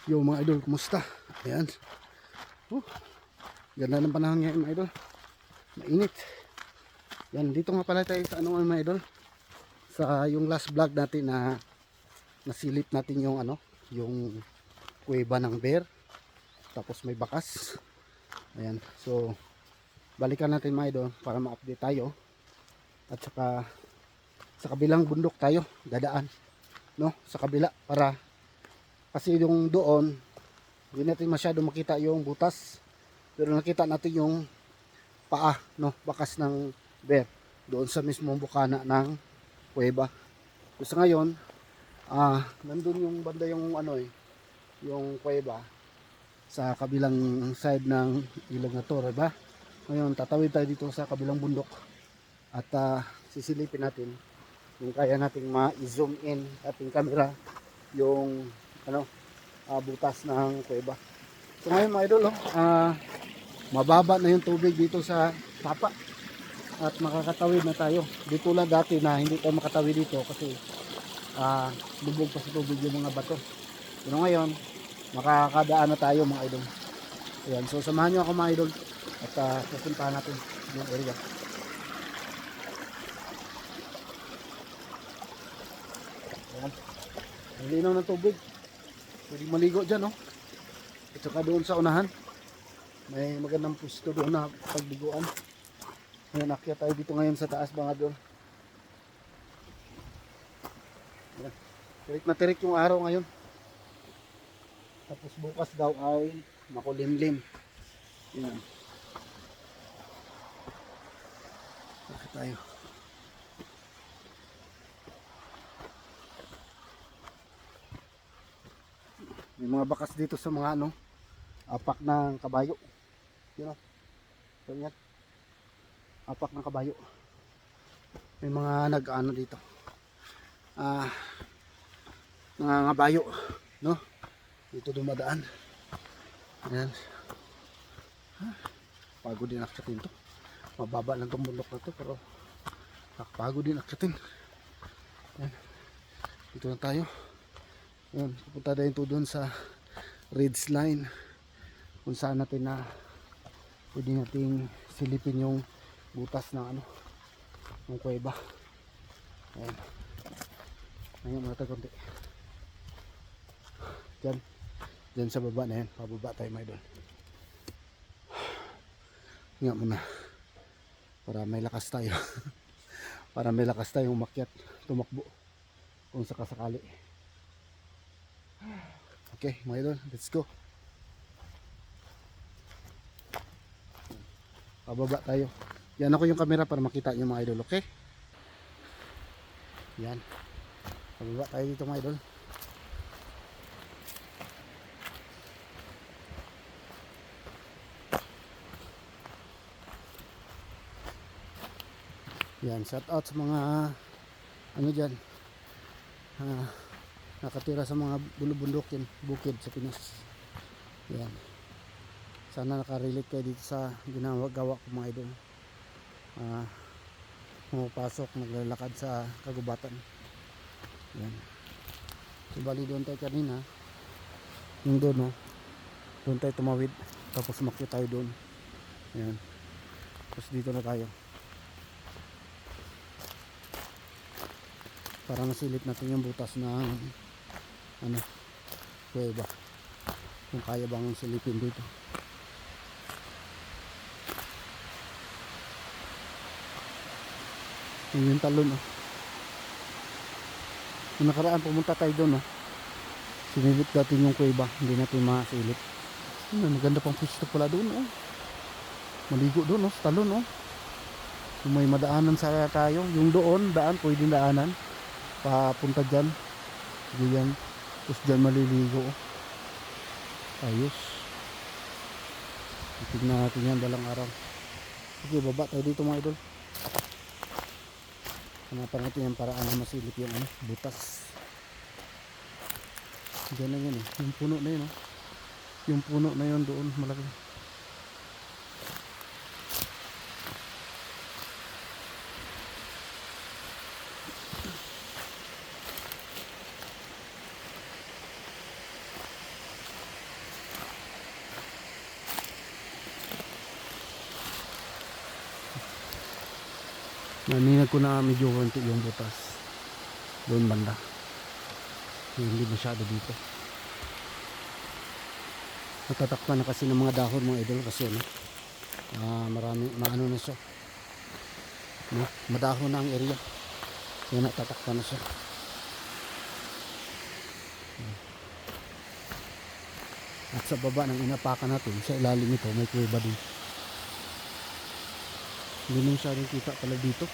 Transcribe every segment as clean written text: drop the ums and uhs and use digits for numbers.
Yo mga idol, kumusta? Ayan. Ganda ng panahon ngayon mga idol. Mainit. Yan, dito nga pala tayo sa ano mga idol. Sa yung last vlog natin na nasilip natin yung ano, yung kuweba ng bear. Tapos may bakas. Ayan. So, balikan natin mga idol para ma-update tayo. At saka sa kabilang bundok tayo dadaan, no? Sa kabila para kasi yung doon hindi natin masyado makita yung butas, pero nakita natin yung paa, no, bakas ng bear doon sa mismong bukana ng kuweba. So ngayon nandun yung banda yung ano yung kuweba sa kabilang side ng ilog na to, diba? Ngayon tatawid tayo dito sa kabilang bundok at sisilipin natin kung kaya nating ma-zoom in ating camera yung ano, butas ng kuweba. So ngayon mga idol, mababa na yung tubig dito sa tapa at makakatawid na tayo. Dito lang dati na hindi tayo makatawid dito kasi lubog pa sa tubig yung mga bato. Pero ngayon, makakadaan na tayo mga idol. Ayan, so samahan nyo ako mga idol at pupuntahan natin yung area. Ayan, ang linaw ng tubig. Pwede maligo dyan, no? At saka doon sa unahan may magandang pwesto doon na pagliguan. Ngayon akyat tayo dito ngayon sa taas mga doon. Tirik na tirik yung araw ngayon. Tapos bukas daw ay makulimlim. Yan. Akyat tayo. May mga bakas dito sa mga ano, apak ng kabayo. Yun o. So yan. Apak ng kabayo. May mga nag-ano dito. Nangangabayo, no? Dito dumadaan. Ayan. Pagod din akyatin to. Mababa lang itong bundok na to, pero pagod din akyatin. Ayan. Dito na tayo. Ayan, pupunta tayo doon sa ridge line kung saan natin na pwede nating silipin yung butas ng ano, ng kuweba. Ayan. Ayan muna tayo konti. Diyan sa baba na yan. Pababa tayo mga idol. Nga muna. Para may lakas tayo. Para may lakas tayong umakyat, tumakbo kung sakasakali. Okay mga idol, let's go. Pababa tayo. Yan ako yung camera para makita nyo mga idol, okay? Yan. Pababa tayo dito mga idol. Yan, shout out sa mga ano dyan, nakatira sa mga bulubundukin, bukid sa Pinas. Yan. Sana nakarelate kayo dito sa ginagawa ko mga idol. Pumapasok, naglalakad sa kagubatan. Yan. So bali doon tayo kanina. Yung doon, no? Doon tayo tumawid. Tapos umakyat tayo doon. Yan. Tapos dito na tayo. Para masilip natin yung butas ng ano, kuweba. Kung kaya bang silipin dito. Yung talon, oh. Yung nakaraan pumunta tayo doon, oh. Sinilip natin yung kuweba, hindi natin masilip. Maganda pang pwesto pala doon, oh. Maligo doon, oh, sa talon, oh. Kung may madaanan sa tayo, yung doon daan pwedeng daanan papunta dyan. Diyan. Tapos dyan maliligo, oh. Ayos. Tignan natin yan dalang araw. Okay, baba tayo dito mga idol. Hanapan natin yan para masilip yung ano, butas. Diyan na yan, eh. Yung puno na yun, oh. Yung puno na yun doon malaki. Naninag ko na medyo konti yung butas doon banda, hindi masyado dito. Natatakpan na kasi ng mga dahon mga idol kasi ano, marami maano na siya, no? Madahon na ang area, kaya natatakpan na siya. At sa baba ng inapakan natin, sa ilalim nito may kuweba din. Hindi na masyadong kita pala dito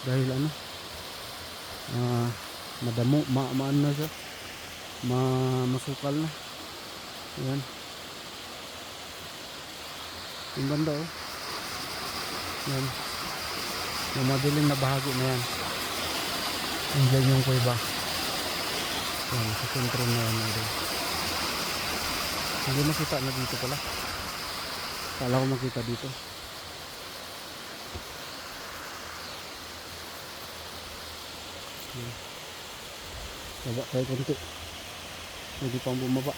dahil ano, madamo, maano na siya, masukal na. Ayan yung banda oh, yan yung madilim na bahagi na yan, andyan yung kuweba, yan sa sentro na yan. Hindi makita na dito pala, kala ko makita dito. Baba tayo konti, hindi pang bumaba.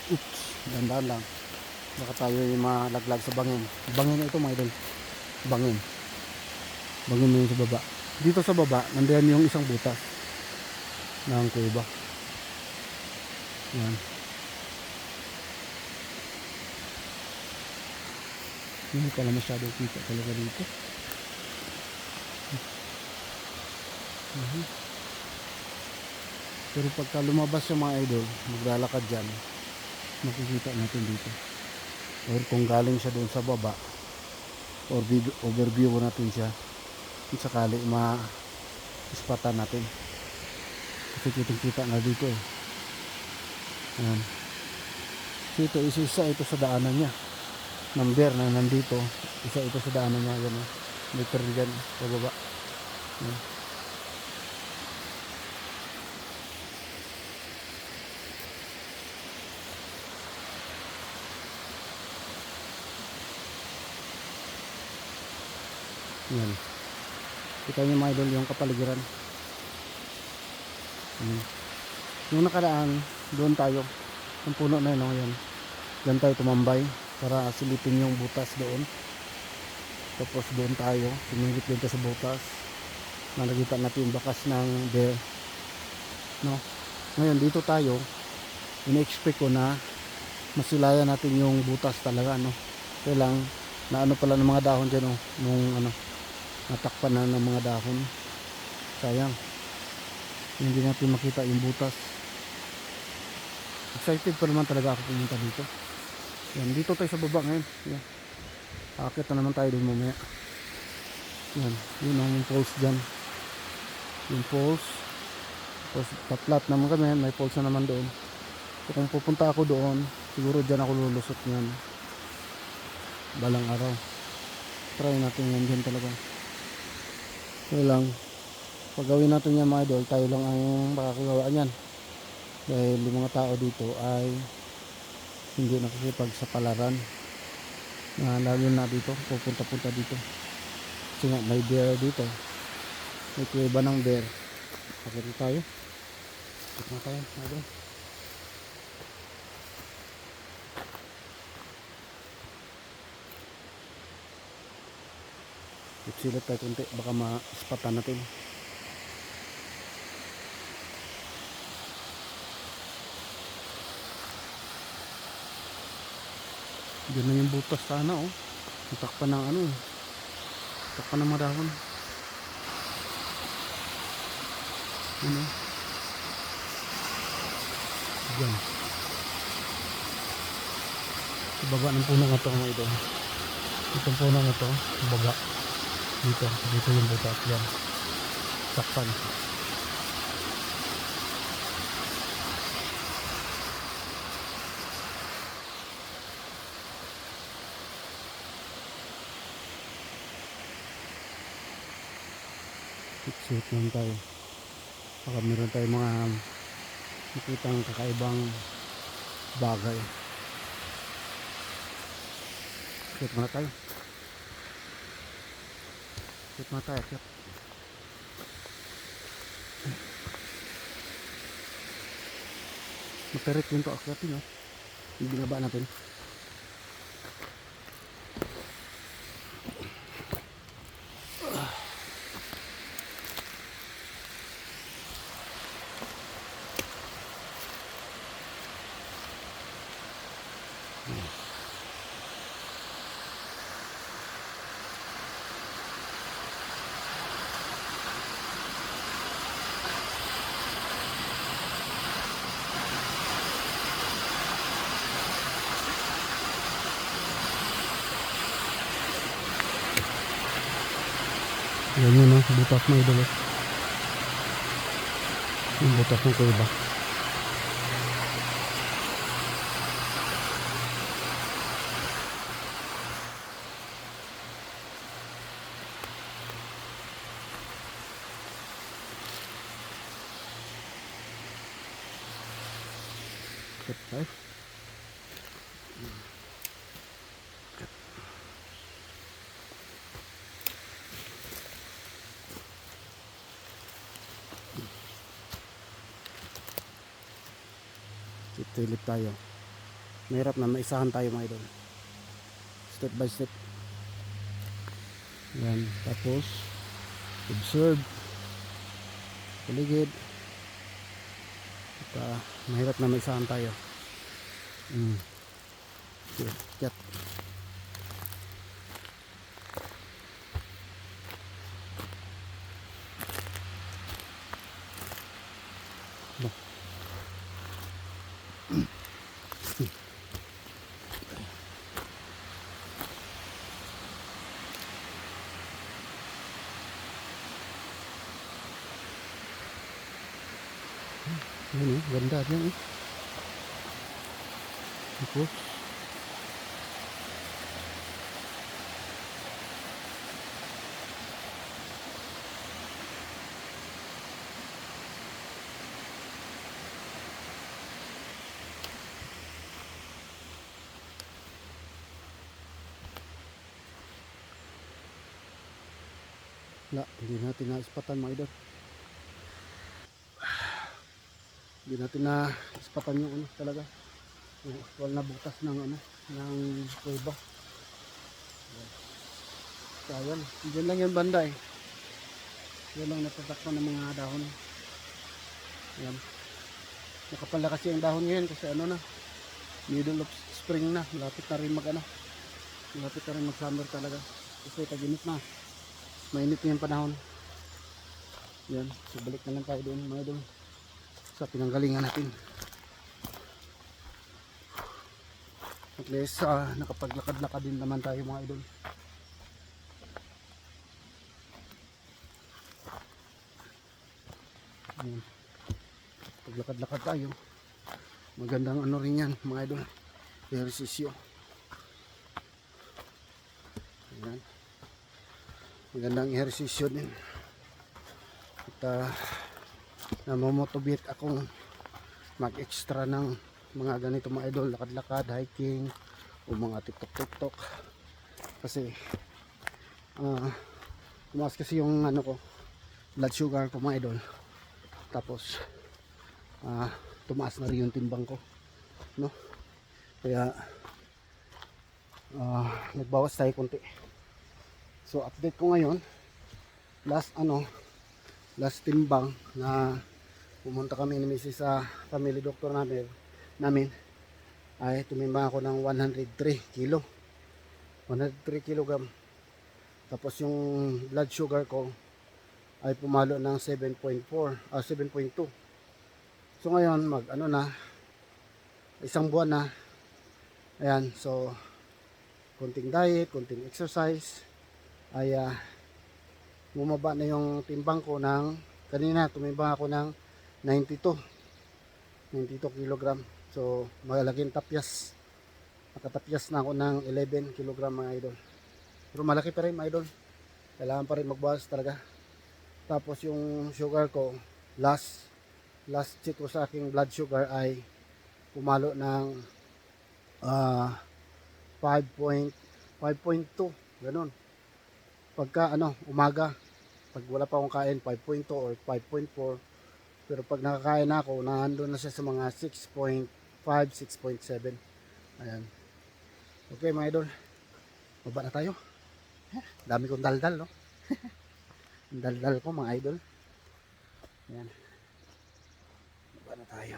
Oops, dandan lang, baka tayo yung malaglag sa bangin. Bangin na ito mga idol, bangin na yun sa baba. Dito sa baba nandiyan yung isang butas ng kuweba. Yan, hindi pala masyado kita talaga dito. Pero pagka lumabas yung mga idol, maglalakad dyan, makikita natin dito. Or kung galing siya doon sa baba, or overview natin siya, kung sakali ma-ispatan natin. Kasi kitang-kita nga dito eh. Ayan. So ito, isa ito sa daanan niya. Number na nandito, isa ito sa daanan niya. Yan, meter dyan, pababa. Ayan. Yan. Kita niyo mga idol yung kapaligiran. Yung nakaraan, doon tayo. Yung puno na yun, yan. Diyan tayo tumambay para silipin yung butas doon. Tapos doon tayo, sumingit din sa butas. Nakikita natin yung bakas ng bear. No? Ngayon, dito tayo, ina-expect ko na masilayan natin yung butas talaga, no? Kaya lang, na ano pala ng mga dahon dyan, no? Nung ano, natakpan na ng mga dahon, sayang hindi natin makita yung butas. Excited pa naman talaga ako pumunta dito. Yan, dito tayo sa baba ngayon. Yan, akit na naman tayo dun mamaya. Yan, yun ang falls dyan, yung falls. Tapos patlat naman kami, may falls na naman doon. So kung pupunta ako doon, siguro dyan ako lulusot nyan balang araw. Try natin yan dyan talaga. Kaya lang, pag gawin natin yan mga idol, tayo lang ang makakagawa yan. Dahil yung mga tao dito ay hindi nakikipagsapalaran. Lalo na dito, pupunta-punta dito. Kasi nga, may bear dito. May kuweba ng bear. Pakita tayo. Pakita tayo, mga idol. Ipsilot tayo kunti, baka ma-spatan natin. Diyan na yung butas sana oh. Takpan ng ano, takpan ng madahon. Ano? Diyan. Sa baba ng puno nga ito mga ito. Itong puno nga ito, sa baba. Dito yung butas yan. Takpan. Exit lang tayo. Baka meron tayo mga makitang kakaibang bagay. Exit muna tayo. Exit muna tayo. Exit. Maperit din ito akyatin, no? Yung binaba natin. Yan yun, no? Butas mga idol. Yung butas ng kuweba. Cut tayo. Silip tayo. Mahirap na maisahan tayo mga idol. Step by step. Yan. Tapos observe paligid. At mahirap na maisahan tayo. Okay. Cut. Yan ganda yan Tapos hindi natin na-ispatan mga idol. Hindi natin na-ispatan yung ano talaga. Yung actual na butas ng ano, ng kuweba. Kaya diyan lang yung banda eh. Yan lang natatakpan ng mga dahon. Yan. Nakapala kasi ang dahon ngayon kasi ano na, middle of spring na. Malapit na rin malapit na rin mag summer talaga. Kasi tag-init na. Mainit na yung panahon. Yan. So balik na lang tayo doon mga idol. Sa pinanggalingan natin. At least nakapaglakad-lakad din naman tayo mga idol. Yan. Paglakad-lakad tayo. Magandang ano rin yan mga idol. Ehersisyo. Yan. Magandang ehersisyo din. At namomotivate akong mag-extra ng mga ganito mga idol, lakad-lakad, hiking o mga tiktok kasi tumaas kasi yung ano ko, blood sugar ko mga idol. Tapos tumaas na rin yung timbang ko, no? Kaya nagbawas tayo konti. So update ko ngayon, last timbang na pumunta kami ni Mrs. sa family doctor namin ay tumimbang ako ng 103 kilo 103 kilogram. Tapos yung blood sugar ko ay pumalo ng 7.2. So ngayon isang buwan na. Ayan, so konting diet, konting exercise ay bumaba na yung timbang ko ng kanina tumimbang ako ng 92 kilogram. So malaking tapyas, nakatapyas na ako ng 11 kilogram mga idol. Pero malaki pa rin mga idol, kailangan pa rin magbawas talaga. Tapos yung sugar ko, last check ko sa aking blood sugar ay pumalo ng 5.2 ganun. Pagka umaga, pag wala pa akong kain 5.2 or 5.4, pero pag nakakain na ako, nandun na siya sa mga 6.5, 6.7. Ayan. Okay mga idol, baba na tayo. Dami kong daldal, no? Daldal ko mga idol. Ayan. Baba na tayo.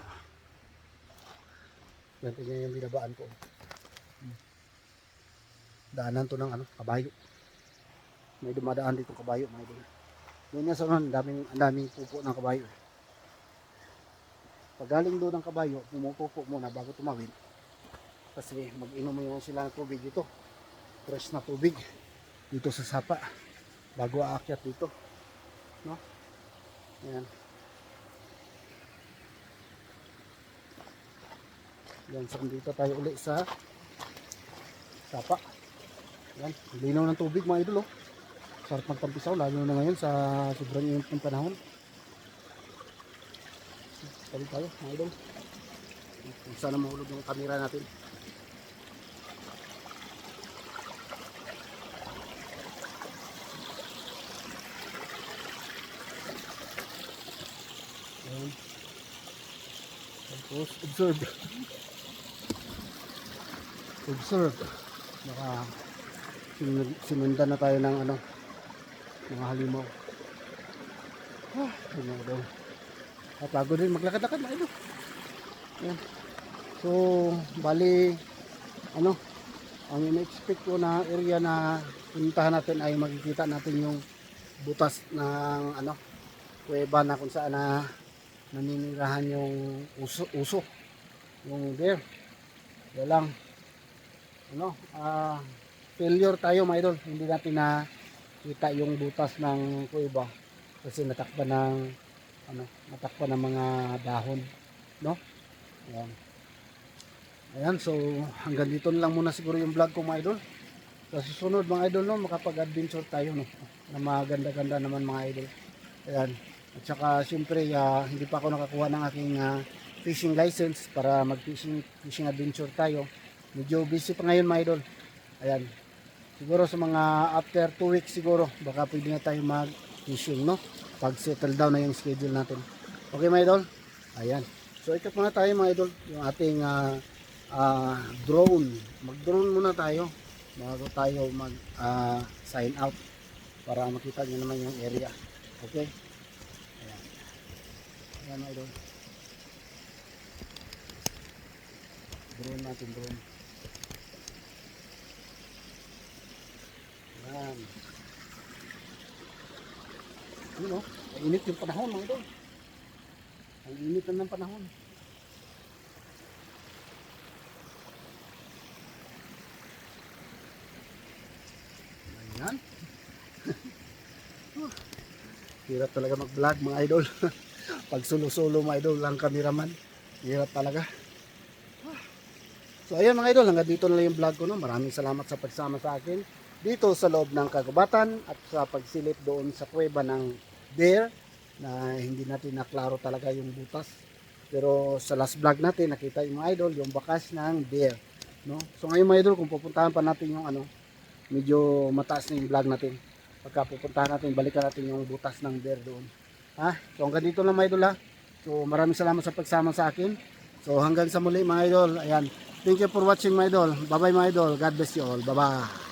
Ganito niya yung binabaan ko. Daanan to ng kabayo. May dumadaan dito kabayo mga idol. Doon nga sa ang daming pupo ng kabayo. Pag galing doon ng kabayo, pumupupo muna bago tumawid. Kasi mag-inom mo sila ng tubig dito. Fresh na tubig dito sa sapa. bago aakyat dito, no? Ayan. Yan, so dito tayo uli sa sapa. Yan, linaw ng tubig mga idol, oh. Sarap magtampisaw, lalo na ngayon sa sobrang init ng panahon. Balik tayo mga idol. Sana mahulog yung camera natin. Ayan. Tapos observe. Observe. Baka sinundan na tayo ng ano, mga halimaw. Halimaw daw. At bago din maglakad-lakad na ito. Ayan. So, bali, ano, ang in-expect ko na area na puntahan natin ay makikita natin yung butas ng ano, kuweba na kung saan na naninirahan yung uso, yung bear. Kaya lang, ano, failure tayo mga idol, hindi natin nakita yung butas ng kuweba kasi natakpan ng ano, natakpan ng mga dahon, no? Ayan. Ayan, so hanggang dito na lang muna siguro yung vlog ko mga idol. Sa susunod mga idol, no, makapag-adventure tayo, no, na maganda-ganda naman mga idol. Ayan. At saka siyempre hindi pa ako nakakuha ng aking fishing license para fishing adventure tayo. Medyo busy pa ngayon mga idol. Ayan. Siguro sa mga after 2 weeks siguro baka pwede na tayo mag fishing, no, pag settle down na yung schedule natin. Okay mga idol. Ayan. So ikot muna tayo mga idol yung ating drone. Mag drone muna tayo bago tayo mag sign out para makita nyo naman yung area. Okay. Ayan. Ayan mga idol. Drone natin, drone. Ayan. Yun, oh, init yung panahon mga idol. Ang init ng panahon. Ayan. Hirap talaga mag-vlog mga idol. Pag solo-solo mga idol lang cameraman. Hirap talaga. So ayan mga idol, hanggang dito na lang yung vlog ko, no. Maraming salamat sa pagsama sa akin dito sa loob ng kagubatan at sa pagsilip doon sa kuweba ng bear na hindi natin naklaro talaga yung butas. Pero sa last vlog natin nakita yung mga idol yung bakas ng bear, no. So ngayon mga idol, kung pupuntahan pa natin yung ano, medyo mataas na yung vlog natin. Pagka pupuntahan natin, balikan natin yung butas ng bear doon. So hanggang dito lang mga idol, ha. So maraming salamat sa pagsama sa akin. So hanggang sa muli mga idol. Ayan. Thank you for watching mga idol. Bye bye mga idol. God bless you all. Bye bye.